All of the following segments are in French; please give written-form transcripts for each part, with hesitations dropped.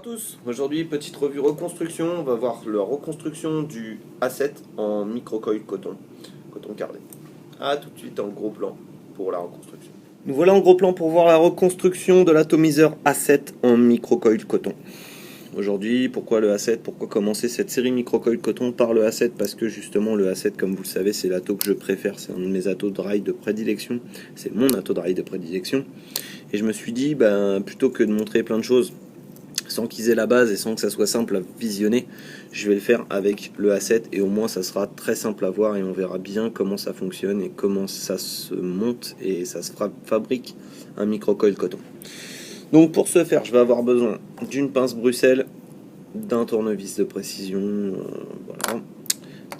tous, aujourd'hui petite revue reconstruction, on va voir la reconstruction du A7 en microcoil coton cardé. A tout de suite en gros plan pour la reconstruction. Nous voilà en gros plan pour voir la reconstruction de l'atomiseur A7 en microcoil coton. Aujourd'hui, pourquoi le A7? Pourquoi commencer cette série microcoil coton par le A7? Parce que justement le A7, comme vous le savez, c'est l'atto que je préfère, c'est un de mes attos de rail de prédilection, c'est mon atto de rail de prédilection. Et je me suis dit, plutôt que de montrer plein de choses sans qu'ils aient la base et sans que ça soit simple à visionner, je vais le faire avec le A7 et au moins ça sera très simple à voir et on verra bien comment ça fonctionne et comment ça se monte et ça se fabrique un microcoil coton. Donc pour ce faire, je vais avoir besoin d'une pince Bruxelles, d'un tournevis de précision, voilà,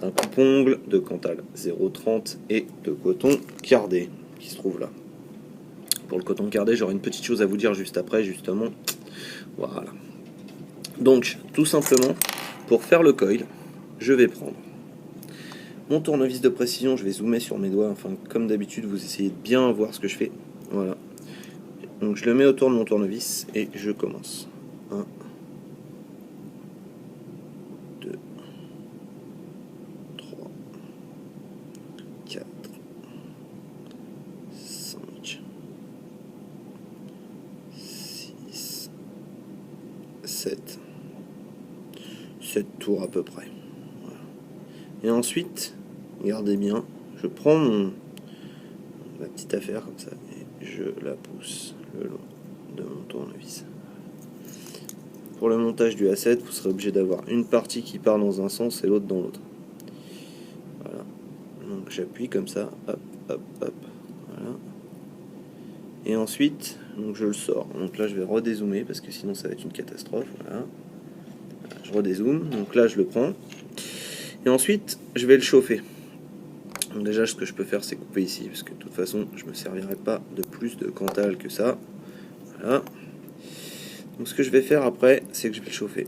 d'un coupe-ongle, de Cantal 0,30 et de coton cardé qui se trouve là. Pour le coton cardé, j'aurai une petite chose à vous dire juste après, justement. Voilà. Donc, tout simplement, pour faire le coil, je vais prendre mon tournevis de précision, je vais zoomer sur mes doigts, enfin, comme d'habitude, vous essayez de bien voir ce que je fais. Voilà. Donc, je le mets autour de mon tournevis et je commence. 1, 2, 3, 4, 5, 6, 7 tours à peu près. Voilà. Et ensuite, regardez bien, je prends ma petite affaire comme ça et je la pousse le long de mon tournevis. Pour le montage du A7, vous serez obligé d'avoir une partie qui part dans un sens et l'autre dans l'autre. Voilà. Donc j'appuie comme ça, hop, hop, hop. Voilà. Et ensuite, donc je le sors. Donc là, je vais redézoomer parce que sinon ça va être une catastrophe. Voilà. Je redézoome, donc là je le prends et ensuite je vais le chauffer. Donc déjà ce que je peux faire c'est couper ici parce que de toute façon je me servirai pas de plus de Cantal que ça. Voilà. Donc ce que je vais faire après c'est que je vais le chauffer.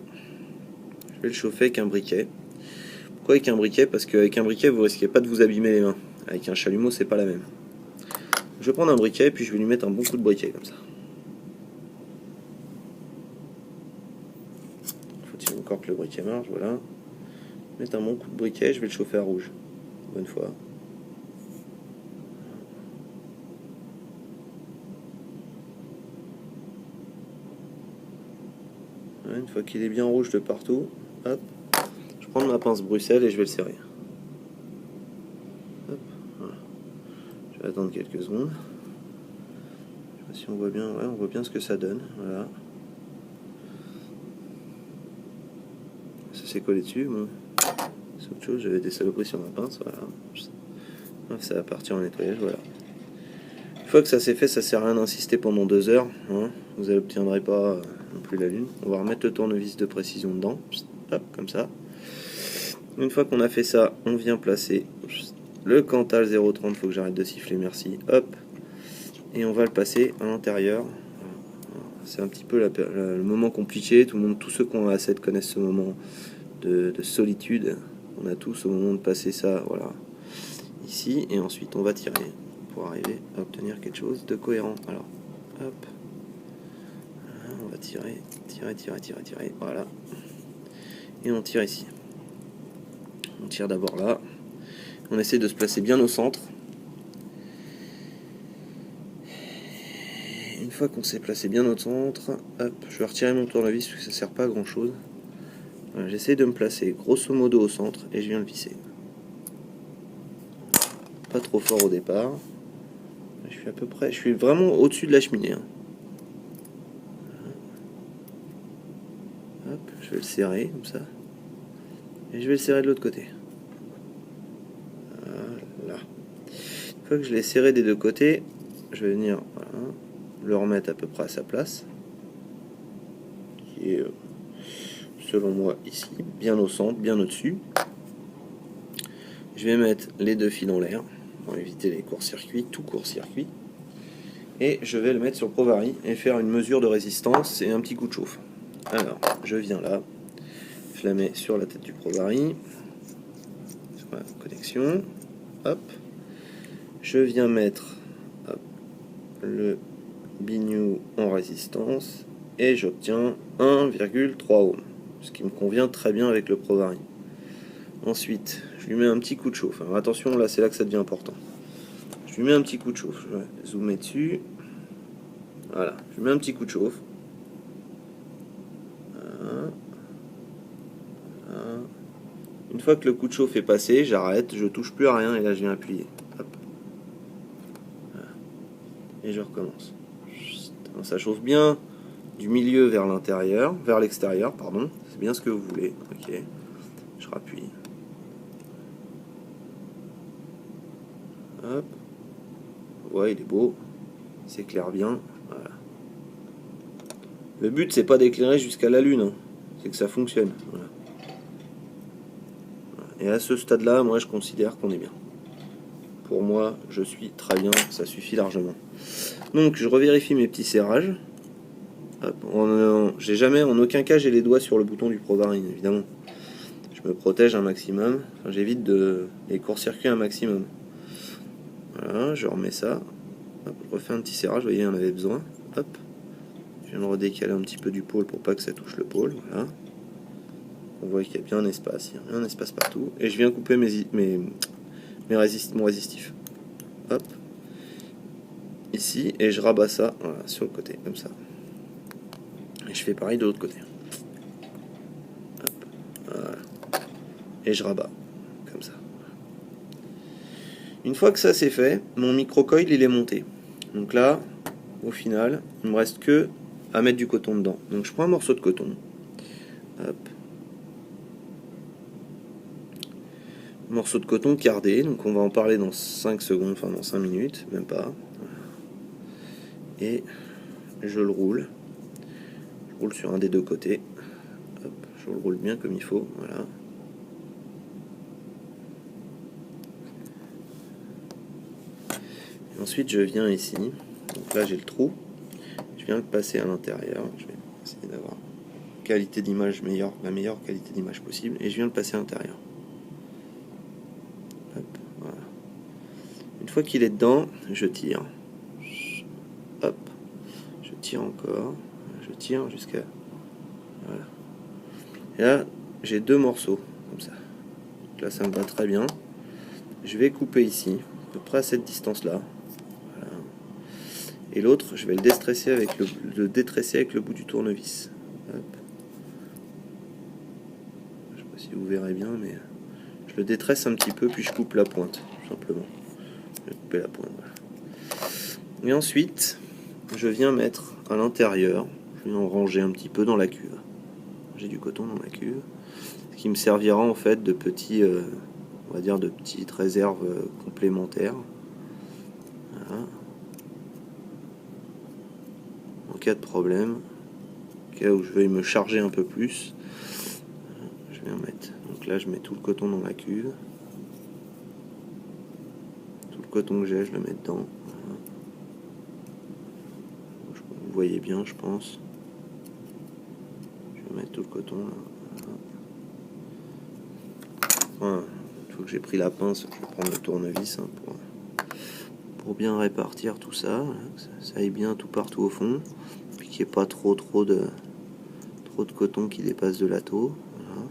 Je vais le chauffer avec un briquet. Pourquoi avec un briquet? Parce qu'avec un briquet vous risquez pas de vous abîmer les mains. Avec un chalumeau c'est pas la même. Je vais prendre un briquet puis je vais lui mettre un bon coup de briquet comme ça. Faut-il encore que le briquet marche? Voilà. Mettre un bon coup de briquet, je vais le chauffer à rouge. Bonne fois. Voilà, une fois qu'il est bien rouge de partout, hop, je prends ma pince Bruxelles et je vais le serrer. Hop, voilà. Je vais attendre quelques secondes. Je sais pas si on voit bien, ouais, on voit bien ce que ça donne. Voilà. Ça s'est collé dessus. Bon. C'est autre chose, j'avais des saloperies sur ma pince. Voilà. Ça va partir en nettoyage. Voilà. Une fois que ça s'est fait, ça sert à rien d'insister pendant 2 heures. Hein. Vous n'obtiendrez pas non plus la lune. On va remettre le tournevis de précision dedans. Hop, comme ça. Une fois qu'on a fait ça, on vient placer le Cantal 0,30. Faut que j'arrête de siffler, merci. Hop. Et on va le passer à l'intérieur. C'est un petit peu le moment compliqué. Tous ceux qui ont un A7 connaissent ce moment de solitude. On a tous au moment de passer ça, voilà, ici. Et ensuite, on va tirer pour arriver à obtenir quelque chose de cohérent. Alors, hop. On va tirer. Voilà. Et on tire ici. On tire d'abord là. On essaie de se placer bien au centre. Une fois qu'on s'est placé bien au centre, hop, je vais retirer mon tournevis parce que ça sert pas à grand chose. Voilà, j'essaie de me placer grosso modo au centre et je viens le visser. Pas trop fort au départ. Je suis vraiment au-dessus de la cheminée. Hein. Hop, je vais le serrer comme ça. Et je vais le serrer de l'autre côté. Voilà. Une fois que je l'ai serré des deux côtés, je vais venir le remettre à peu près à sa place. Qui est, selon moi, ici, bien au centre, bien au-dessus. Je vais mettre les 2 fils en l'air pour éviter les courts-circuits, tout court-circuit. Et je vais le mettre sur le Pro-Vari et faire une mesure de résistance et un petit coup de chauffe. Alors, je viens là, je la mets sur la tête du Pro-Vari, sur la connexion, hop, je viens mettre le bignou en résistance et j'obtiens 1,3 ohms, ce qui me convient très bien avec le ProVario. Ensuite, je lui mets un petit coup de chauffe. Alors attention, là c'est là que ça devient important. Je lui mets un petit coup de chauffe. Je vais zoomer dessus. Voilà, je lui mets un petit coup de chauffe. Voilà. Voilà. Une fois que le coup de chauffe est passé, j'arrête, je touche plus à rien et là je viens appuyer. Hop. Voilà. Et je recommence. Ça chauffe bien du milieu vers l'intérieur, vers l'extérieur, pardon. C'est bien ce que vous voulez. Ok. Je rappuie. Hop. Ouais, il est beau. Il s'éclaire bien. Voilà. Le but, c'est pas d'éclairer jusqu'à la lune. Hein. C'est que ça fonctionne. Voilà. Et à ce stade-là, moi, je considère qu'on est bien. Pour moi, je suis très bien. Ça suffit largement. Donc, je revérifie mes petits serrages. J'ai jamais, en aucun cas, j'ai les doigts sur le bouton du ProVario, évidemment. Je me protège un maximum. Enfin, j'évite les court-circuits un maximum. Voilà, je remets ça. Hop, je refais un petit serrage, vous voyez, on avait besoin. Hop. Je viens de redécaler un petit peu du pôle pour pas que ça touche le pôle. Voilà. On voit qu'il y a bien un espace, il y a bien un espace partout. Et je viens couper mon résistif. Hop. Ici, et je rabats ça, voilà, sur le côté, comme ça. Et je fais pareil de l'autre côté. Hop. Voilà. Et je rabats, comme ça. Une fois que ça c'est fait, mon microcoil il est monté. Donc là, au final, il me reste que à mettre du coton dedans. Donc je prends un morceau de coton. Hop. Morceau de coton cardé, donc on va en parler dans 5 secondes, enfin dans 5 minutes, même pas. Et je le roule. Je roule sur un des deux côtés. Hop, je le roule bien comme il faut, voilà. Et ensuite je viens ici, donc là j'ai le trou. Je viens le passer à l'intérieur. Je vais essayer d'avoir qualité d'image meilleure, la meilleure qualité d'image possible, et je viens le passer à l'intérieur. Hop, voilà. Une fois qu'il est dedans, je tire. Hop, je tire encore, je tire jusqu'à... Voilà. Et là, j'ai deux morceaux, comme ça. Donc là, ça me va très bien. Je vais couper ici, à peu près à cette distance-là. Voilà. Et l'autre, je vais le détresser avec le bout du tournevis. Hop. Je sais pas si vous verrez bien, mais je le détresse un petit peu, puis je coupe la pointe, tout simplement. Je vais couper la pointe, voilà. Et ensuite, je viens mettre à l'intérieur, je viens en ranger un petit peu dans la cuve. J'ai du coton dans la cuve, ce qui me servira en fait de petits, on va dire de petites réserves complémentaires. Voilà. En cas de problème, au cas où je veuille me charger un peu plus, je vais en mettre. Donc là, je mets tout le coton dans la cuve. Tout le coton que j'ai, je le mets dedans. Voilà. Vous voyez bien, je pense. Je vais mettre tout le coton là. Voilà. Une fois que j'ai pris la pince, je vais prendre le tournevis hein, pour bien répartir tout ça, que ça aille bien tout partout au fond, puis qu'il n'y ait pas trop de coton qui dépasse de la taux. Voilà.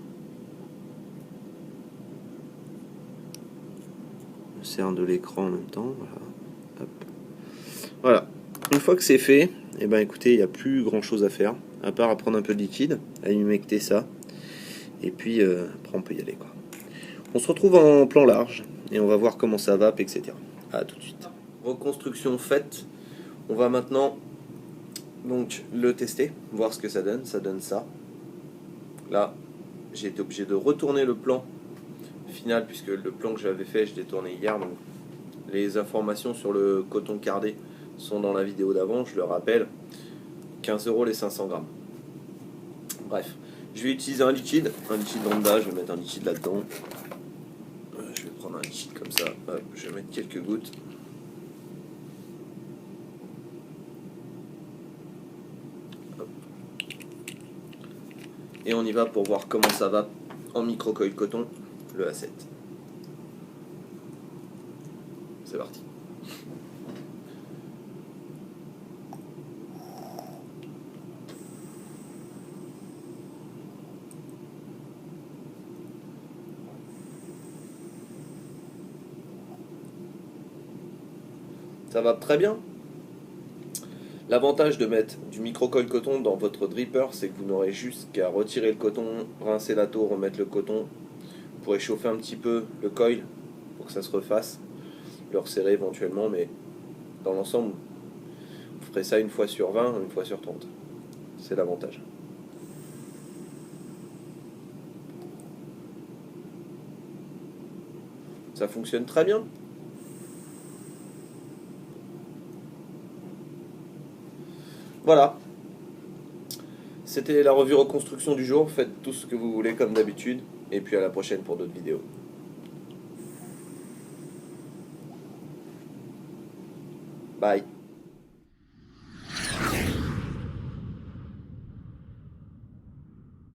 Je sers de l'écran en même temps. Voilà. Hop. Voilà. Une fois que c'est fait, et ben écoutez, il n'y a plus grand chose à faire, à part à prendre un peu de liquide, à humecter ça, et puis après on peut y aller quoi. On se retrouve en plan large et on va voir comment ça vape, etc. A tout de suite. Reconstruction faite. On va maintenant donc le tester, voir ce que ça donne. Ça donne ça. Là, j'ai été obligé de retourner le plan final puisque le plan que j'avais fait, je l'ai tourné hier. Donc les informations sur le coton cardé sont dans la vidéo d'avant. Je le rappelle, 15 € les 500 grammes. Bref, je vais utiliser un liquide lambda. Je vais mettre un liquide là-dedans. Je vais prendre un liquide comme ça. Hop, je vais mettre quelques gouttes. Et on y va pour voir comment ça va en microcoil coton, le A7. C'est parti. Ça va très bien. L'avantage de mettre du micro-coil coton dans votre dripper, c'est que vous n'aurez juste qu'à retirer le coton, rincer la taux, remettre le coton. Vous pourrez chauffer un petit peu le coil pour que ça se refasse, le resserrer éventuellement, mais dans l'ensemble, vous ferez ça une fois sur 20, une fois sur 30. C'est l'avantage. Ça fonctionne très bien. Voilà. C'était la revue reconstruction du jour. Faites tout ce que vous voulez comme d'habitude. Et puis à la prochaine pour d'autres vidéos. Bye.